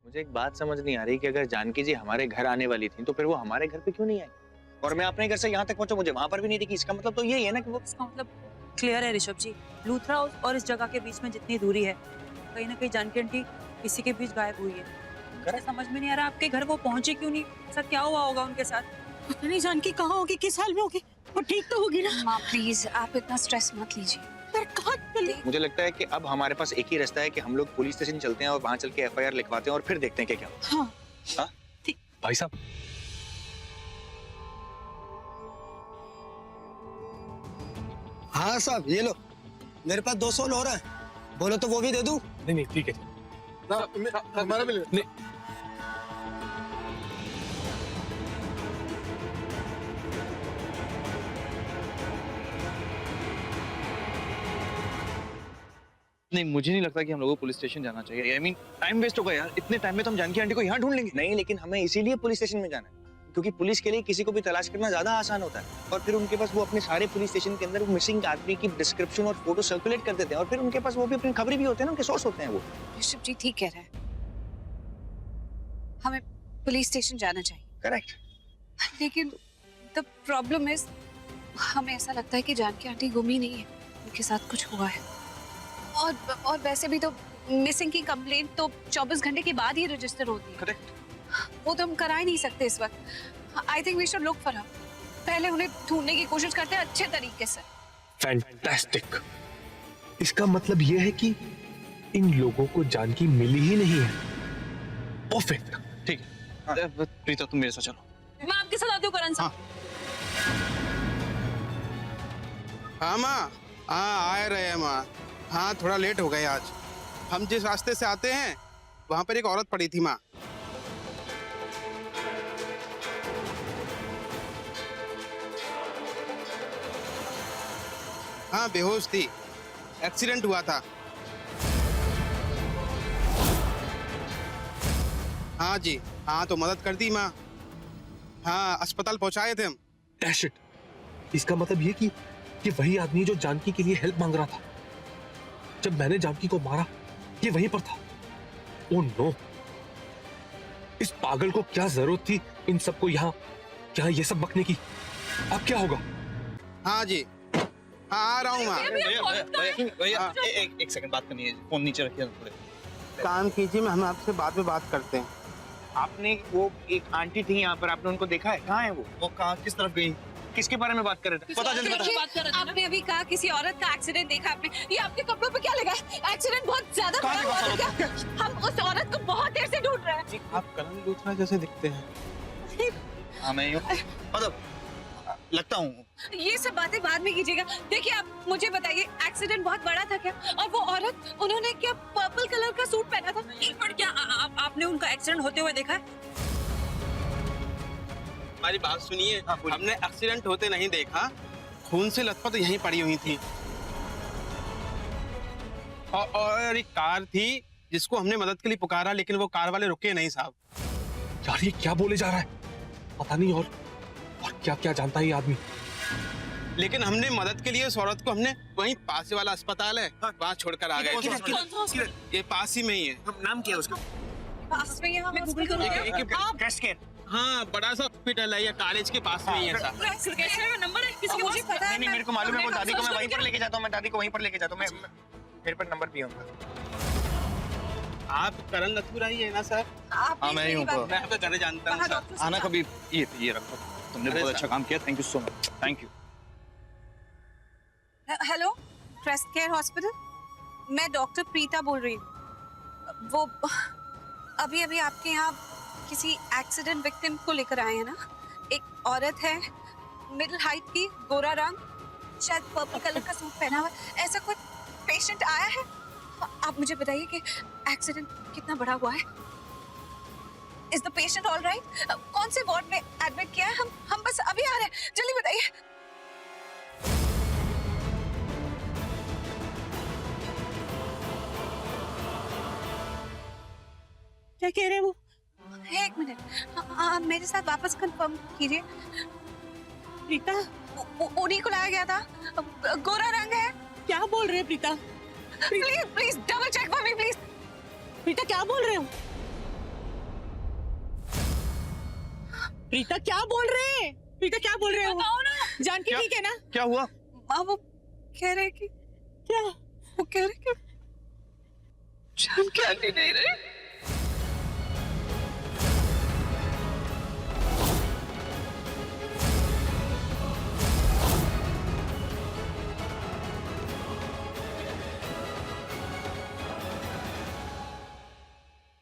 मुझे एक बात समझ नहीं आ रही कि अगर जानकी जी हमारे घर आने वाली थी तो फिर वो हमारे घर पे क्यों नहीं आई? और मैं अपने घर से यहाँ तक पहुंचा, मुझे वहां पर भी नहीं दिखी। इसका मतलब तो यही है ना कि वो इसका मतलब क्लियर है ऋषभ जी। लूथरा और इस जगह के बीच में जितनी दूरी है, कहीं ना कहीं जानकी आंटी किसी के बीच गायब हुई है। मुझे समझ में नहीं आ रहा आपके घर वो पहुंचे क्यों नहीं? ऐसा क्या हुआ होगा उनके साथ? पता नहीं जानकी कहाँ होगी, किस हाल में होगी। वो ठीक तो होगी ना? माँ प्लीज आप इतना स्ट्रेस मत लीजिए। पर कहाँ चली? मुझे लगता है कि अब हमारे पास एक ही रास्ता है कि हम लोग पुलिस स्टेशन चलते हैं और वहां चल के एफआईआर लिखवाते हैं और फिर देखते हैं क्या क्या। हाँ हाँ? भाई साहब, हाँ साहब ये लो, मेरे पास 200 हो रहा है, बोलो तो वो भी दे दूं। नहीं नहीं ठीक है। हमारा भी नहीं, नहीं मुझे नहीं लगता कि हम लोगों को पुलिस स्टेशन जाना चाहिए। आई मीन टाइम वेस्ट होगा यार। इतने टाइम में तो हम जानकी आंटी को यहाँ ढूंढ लेंगे। नहीं, लेकिन हमें इसीलिए पुलिस स्टेशन में जाना है क्योंकि पुलिस के लिए किसी को भी तलाश करना ज्यादा आसान होता है। और फिर उनके पास वो अपने सारे पुलिस स्टेशन के अंदर मिसिंग आदमी की डिस्क्रिप्शन और फोटो सर्कुलेट कर देते हैं और फिर उनके पास वो भी अपनी खबरें भी होते हैं ना, उनके सोर्स होते हैं वो। ऋषभ जी ठीक कह रहे हैं, हमें पुलिस स्टेशन जाना चाहिए। करेक्ट। लेकिन द प्रॉब्लम इज, हमें ऐसा लगता है कि जानकी आंटी गुम ही नहीं है, उनके साथ कुछ हुआ है। और वैसे भी तो मिसिंग की कंप्लेंट तो 24 घंटे के बाद ही रजिस्टर होती है। करेक्ट। वो तो हम करा ही नहीं सकते इस वक्त। I think we should look for her. पहले उन्हें ढूंढने की कोशिश करते हैं अच्छे तरीके से। फैंटास्टिक। इसका मतलब यह है कि इन लोगों को जानकी मिली ही नहीं है। परफेक्ट। ठीक है। प्रीता तुम मेरे साथ चलो। मैं आपके साथ आती हूँ करण साहब। हाँ माँ, हाँ आ रहे हैं माँ। हाँ थोड़ा लेट हो गए आज। हम जिस रास्ते से आते हैं वहां पर एक औरत पड़ी थी माँ। हाँ बेहोश थी, एक्सीडेंट हुआ था। हाँ जी, हाँ तो मदद कर दी माँ। हाँ अस्पताल पहुंचाए थे हम। Dash it. इसका मतलब ये वही आदमी जो जानकी के लिए हेल्प मांग रहा था। जब मैंने जानकी को मारा ये वहीं पर था। ओह नो, इस पागल को क्या जरूरत थी इन सबको यहाँ ये सब बकने की। अब क्या होगा? हाँ जी, हाँ आ रहा हूँ माँ। भैया एक सेकंड बात करनी है, फोन नीचे रखिए थोड़े। काम कीजिए, हम आपसे बाद में बात करते हैं। आपने वो एक आंटी थी यहाँ पर, आपने उनको देखा है? कहाँ है वो कहाँ, किस तरफ गई? किसके बारे में बात कर रहे थे? पता जल्दी देखिए, बता। आपने अभी कहा किसी औरत का एक्सीडेंट देखा आपने। ये आपके कपड़ों पे क्या लगा है? एक्सीडेंट बहुत ज्यादा बड़ा हुआ है क्या? हम उस औरत को बहुत देर से ढूंढ रहे हैं। आप करण लूथरा जैसे दिखते हैं। हाँ मैं यूँ मतलब लगता हूँ। ये सब बातें बाद में कीजिएगा। देखिए आप मुझे बताइए, एक्सीडेंट बहुत बड़ा था क्या? और वो औरत, उन्होंने क्या पर्पल कलर का सूट पहना था? एक मिनट, क्या आपने उनका एक्सीडेंट होते हुए देखा है? हमारी बात सुनिए। हाँ, हमने एक्सीडेंट होते नहीं देखा, खून से लथपथ यहीं पड़ी हुई थी। और एक कार थी जिसको हमने मदद के लिए पुकारा, लेकिन वो कार वाले रुके नहीं साहब। यार ये क्या बोले जा रहा है? पता नहीं और क्या क्या जानता है ये आदमी। लेकिन हमने मदद के लिए उस औरत को हमने वहीं पास वाला अस्पताल है वहाँ छोड़कर आ गए। ये पास ही में ही है। नाम क्या है उसका? पास में यहाँ गूगल करूँगी। हाँ बड़ा सा हॉस्पिटल है, ये कॉलेज के पास में ही है साहब। कैसे नंबर है किसी के मुझे पास? पता है। नहीं मेरे को मालूम है, वो दादी को मैं वहीं पर लेके जाता हूँ, मैं दादी को वहीं पर लेके जाता हूँ। मैं मेरे पर नंबर भी है उनका। आप करण लथुरा ही है ना सर? आप हाँ, मैं ही हूँ। मैं आपका घर जानता हूँ सर। आना कभी। ये रखो, तुमने बहुत अच्छा काम किया। Thank you so much. Thank you. Hello, crest care hospital, मैं डॉक्टर प्रीता बोल रही हूँ। वो अभी अभी आपके यहाँ किसी एक्सीडेंट विक्टिम को लेकर आए हैं ना? एक औरत है, मिडिल हाइट की, गोरा रंग, शायद पर्पल कलर का सूट पहना हुआ। ऐसा कोई पेशेंट आया है? आप मुझे बताइए कि एक्सीडेंट कितना बड़ा हुआ है? Is the patient all right? कौन से वार्ड में एडमिट किया है? हम बस अभी आ रहे हैं, जल्दी बताइए। क्या कह रहे हैं वो? एक मिनट, मेरे साथ वापस कंफर्म कीजिए। प्रीता, उन्हीं को लाया गया था, गोरा रंग है। क्या बोल रहे हैं Preeta? Please please double check for me please. Preeta क्या बोल रहे हो? प्रीता क्या बोल रहे हैं? प्रीता क्या बोल रहे हो? बताओ ना। जानकी क्या? ठीक है ना? क्या हुआ? माँ वो कह रहे कि क्या? वो कह रहे कि जानकी आंटी नहीं रही।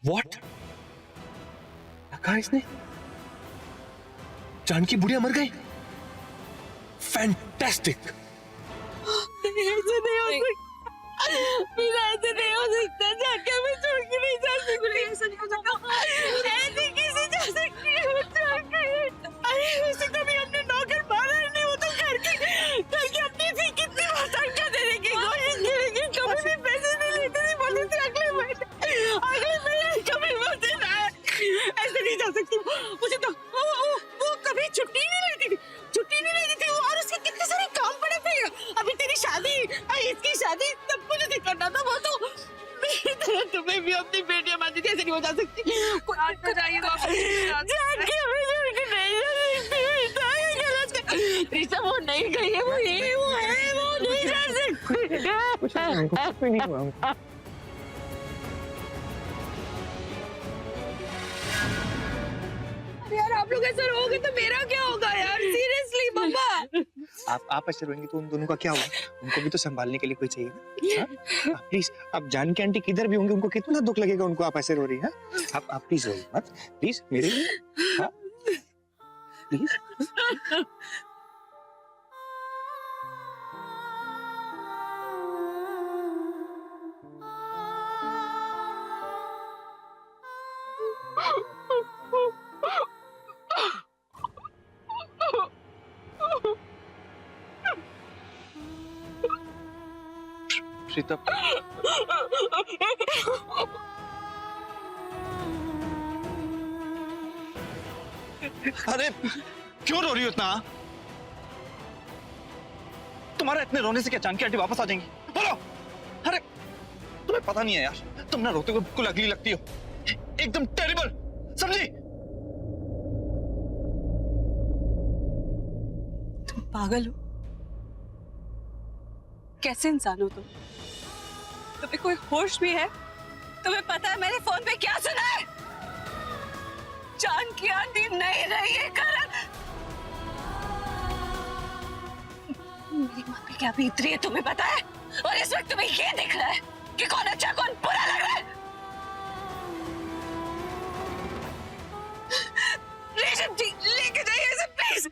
What? क्या कहा इसने? जानकी बुढ़िया मर गई? फैंटास्टिक। ऐसे नहीं हो सकता। प्रीता ऐसे नहीं हो सकता। जानकी मैं छोड़ के नहीं जा सकती। ऐसे नहीं हो सकता। ऐसे कैसे जा सकती है वो छोड़ के? अरे उसे कभी हमने नौकर मारा ही नहीं। वो तो घर की अपनी थी। कितनी बार तनख्वाह देने की कोशिश की लेकिन कभी भी पैसे नहीं लेती थी। बोलती थी अगले महीने कभी बोलते ना। ऐसे नहीं जा सकती। मुझे तो वो कभी छुट्टी नहीं लेती थी। और उसके कितने सारे काम पड़े थे। अभी तेरी शादी, इसकी शादी, सब कुछ उसे करना था। वो तो मेरी तरह तुम्हें भी अपनी बेटियां मानती थी। ऐसे नहीं हो जा सकती। आज तो जाइए वापस। जानकी हमें छोड़ के नहीं जा सकती। प्रीता वो नहीं गई है। वो ये वो है। वो नहीं जा सकती। यार आप लोग ऐसा रहोगे तो मेरा क्या होगा यार? सीरियसली मम्मा। आप ऐसे रोएंगे तो उन दोनों का क्या होगा? उनको भी तो संभालने के लिए कोई चाहिए ना। प्लीज, आप जानकी आंटी किधर भी होंगे उनको कितना दुख लगेगा उनको आप ऐसे रो रही हैं। आप प्लीज रोइए मत, प्लीज मेरे लिए। हाँ? प्लीज। प्रीता, अरे क्यों रो रही हो इतना? तुम्हारा इतने रोने से क्या जानकी आंटी वापस आ जाएंगी? बोलो। अरे तुम्हें पता नहीं है यार, तुम ना रोते हुए बिल्कुल अगली लगती हो, एकदम टेरिबल, समझी? तुम पागल हो? कैसे इंसान हो तुम? तुम्हें कोई होश भी है? तुम्हें पता है मैंने फोन पे क्या सुना है? जानकी आंटी नहीं रही है करण। मेरी माँ पे क्या बीत रही है तुम्हें पता है? और इस वक्त तुम्हें ये दिख रहा है कि कौन अच्छा कौन बुरा लग रहा है? ऋषभ जी लेके जाइए इसे प्लीज।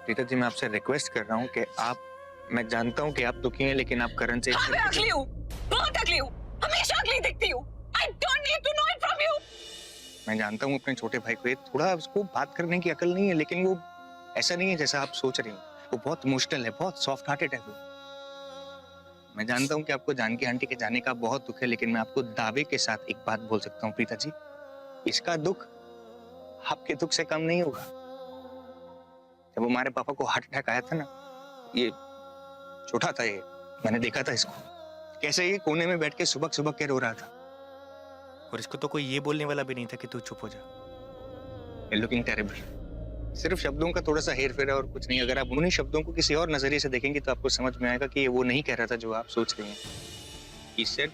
प्रीता जी मैं आपसे रिक्वेस्ट कर रहा हूँ कि आप, मैं जानता हूँ कि आप दुखी हैं लेकिन आप करण से मैं अगली हूँ, बहुत अगली हूँ, हमेशा अगली दिखती हूँ। I don't need to know it from you. मैं जानता हूँ अपने छोटे भाई को, ये थोड़ा उसको बात करने की अकल नहीं है, लेकिन वो ऐसा नहीं है जैसा आप सोच रही हैं। वो बहुत इमोशनल है, बहुत सॉफ्ट हार्टेड है वो। मैं जानता हूँ कि आपको जानकी आंटी के जाने का बहुत दुख है, लेकिन मैं आपको दावे के साथ एक बात बोल सकता हूँ प्रीता जी, इसका दुख आपके दुख से कम नहीं होगा। जब हमारे पापा को हार्ट अटैक आया था ना, ये छोटा था, ये मैंने देखा था इसको कैसे ये कोने में बैठ के सुबह सुबह के रो रहा था, और इसको तो कोई ये बोलने वाला भी नहीं था कि तू चुप हो जा। Looking terrible. सिर्फ शब्दों का थोड़ा सा हेर फेर है और कुछ नहीं। अगर आप उन्हीं शब्दों को किसी और नजरिए से देखेंगे तो आपको समझ में आएगा कि ये वो नहीं कह रहा था जो आप सोच रही हैं। He said,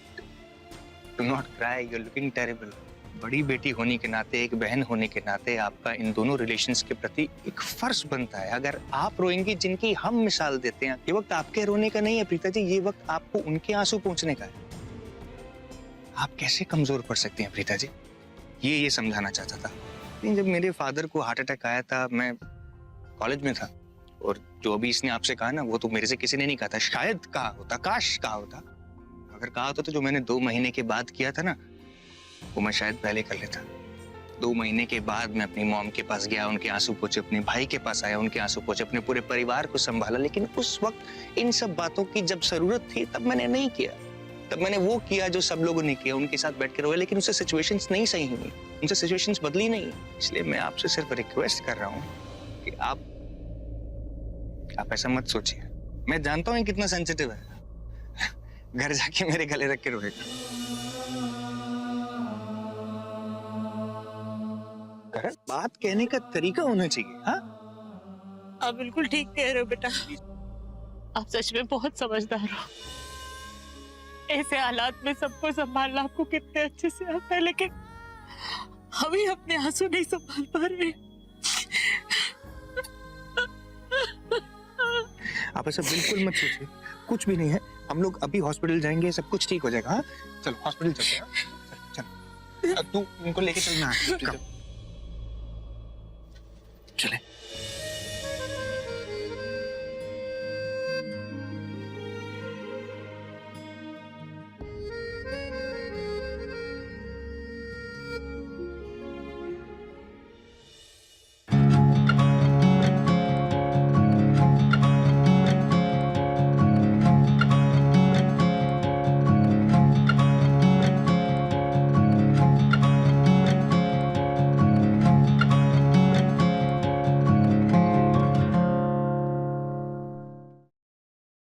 "Do not cry, you're looking terrible." बड़ी बेटी होने के नाते, एक बहन होने के नाते आपका इन दोनों रिलेशंस के प्रति एक फर्ज बनता है। अगर आप रोएंगी जिनकी हम मिसाल देते हैं, ये वक्त आपके रोने का नहीं है प्रीता जी, ये वक्त आपको उनके आंसू पहुंचने का है। आप कैसे कमजोर पड़ सकती हैं प्रीता जी, ये समझाना चाहता था। जब मेरे फादर को हार्ट अटैक आया था, मैं कॉलेज में था, और जो अभी इसने आपसे कहा ना, वो तो मेरे से किसी ने नहीं कहा था। शायद कहा होता, काश कहा होता। अगर कहा होता तो जो मैंने 2 महीने के बाद किया था ना, वो मैं शायद पहले कर लेता। 2 महीने के बाद मैं अपनी मॉम के पास गया, उनके आंसू पोंछे, अपने भाई के पास आया, उनके आंसू पोंछे, अपने पूरे परिवार को संभाला। लेकिन उस वक्त इन सब बातों की जब जरूरत थी तब मैंने नहीं किया। तब मैंने वो किया जो सब लोगों ने किया, उनके साथ बैठ के रोया, लेकिन उससे सिचुएशंस नहीं सही हुई, उनसे सिचुएशंस बदली नहीं। इसलिए मैं आपसे सिर्फ रिक्वेस्ट कर रहा हूँ कि आप ऐसा मत सोचिए। मैं जानता हूँ कितना सेंसिटिव है, घर जाके मेरे गले रख के रोएगा। करण, बात कहने का तरीका होना चाहिए। हाँ, आप बिल्कुल ठीक कह रहे हो बेटा, आप सच में बहुत समझदार हो। ऐसे हालात में सबको संभालना आपको कितने अच्छे से आता है, लेकिन हम ही अपने आंसू नहीं संभाल पा रहे। आप ऐसा बिल्कुल मत सोचिए, कुछ भी नहीं है। हम लोग अभी हॉस्पिटल जाएंगे, सब कुछ ठीक हो जाएगा। हाँ, चलो हॉस्पिटल चलते हैं। हाँ? चलो, तू उनको लेके चलना। चले।